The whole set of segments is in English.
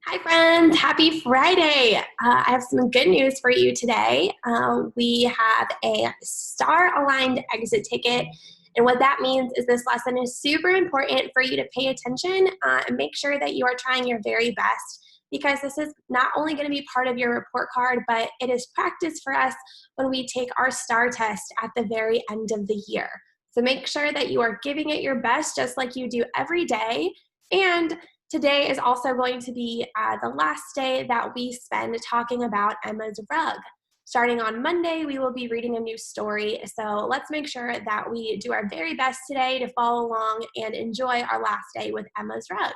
Hi, friends. Happy Friday. I have some good news for you today. We have a star-aligned exit ticket. And what that means is this lesson is super important for you to pay attention and make sure that you are trying your very best, because this is not only going to be part of your report card, but it is practice for us when we take our STAR test at the very end of the year. So make sure that you are giving it your best just like you do every day. And today is also going to be the last day that we spend talking about Emma's rug. Starting on Monday, we will be reading a new story, so let's make sure that we do our very best today to follow along and enjoy our last day with Emma's rug.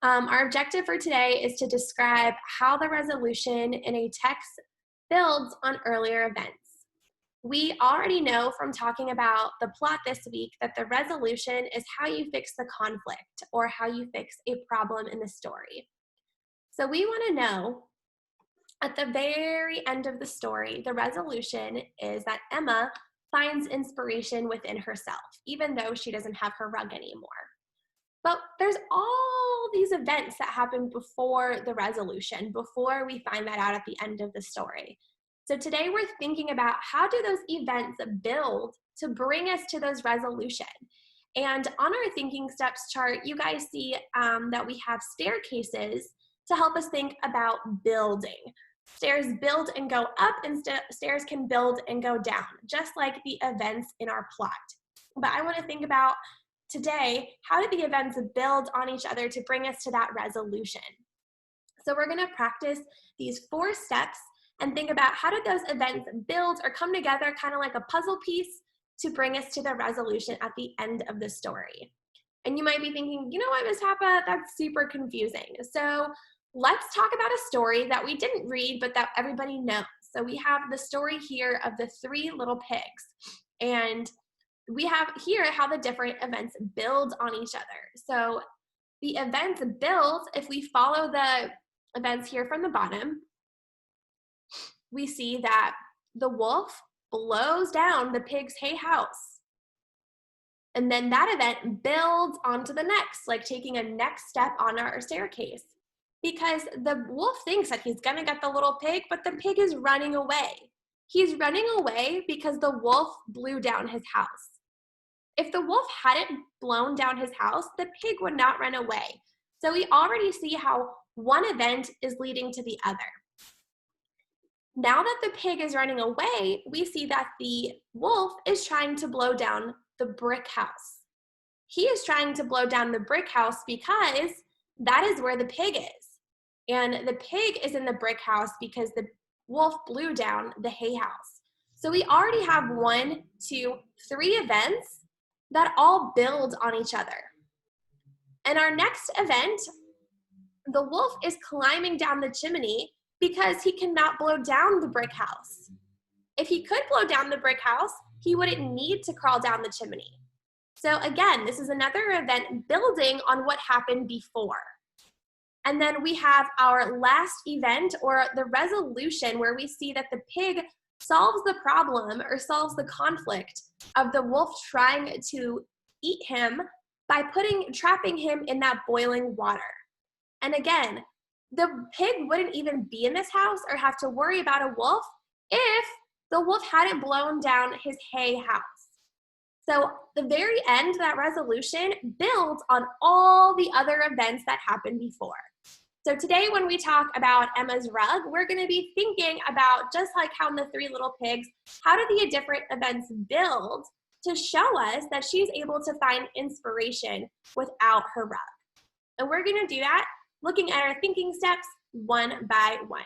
Our objective for today is to describe how the resolution in a text builds on earlier events. We already know from talking about the plot this week that the resolution is how you fix the conflict or how you fix a problem in the story. So we want to know at the very end of the story, the resolution is that Emma finds inspiration within herself, even though she doesn't have her rug anymore. But there's all these events that happen before the resolution, before we find that out at the end of the story. So today we're thinking about how do those events build to bring us to those resolution. And on our thinking steps chart, you guys see that we have staircases to help us think about building. Stairs build and go up, and stairs can build and go down, just like the events in our plot. But I want to think about today, how do the events build on each other to bring us to that resolution? So we're going to practice these 4 steps and think about how did those events build or come together kind of like a puzzle piece to bring us to the resolution at the end of the story. And you might be thinking, you know what, Ms. Hapa, that's super confusing. So let's talk about a story that we didn't read, but that everybody knows. So we have the story here of the 3 little pigs. And we have here how the different events build on each other. So the events build, if we follow the events here from the bottom, we see that the wolf blows down the pig's hay house. And then that event builds onto the next, like taking a next step on our staircase. Because the wolf thinks that he's gonna get the little pig, but the pig is running away. He's running away because the wolf blew down his house. If the wolf hadn't blown down his house, the pig would not run away. So we already see how one event is leading to the other. Now that the pig is running away, we see that the wolf is trying to blow down the brick house. He is trying to blow down the brick house because that is where the pig is. And the pig is in the brick house because the wolf blew down the hay house. So we already have 1, 2, 3 events that all build on each other. And our next event, the wolf is climbing down the chimney because he cannot blow down the brick house. If he could blow down the brick house, he wouldn't need to crawl down the chimney. So again, this is another event building on what happened before. And then we have our last event, or the resolution, where we see that the pig solves the problem or solves the conflict of the wolf trying to eat him by trapping him in that boiling water. And again, the pig wouldn't even be in this house or have to worry about a wolf if the wolf hadn't blown down his hay house. So the very end, that resolution builds on all the other events that happened before. So today when we talk about Emma's rug, we're going to be thinking about, just like how in the 3 little pigs, how do the different events build to show us that she's able to find inspiration without her rug. And we're going to do that looking at our thinking steps one by one.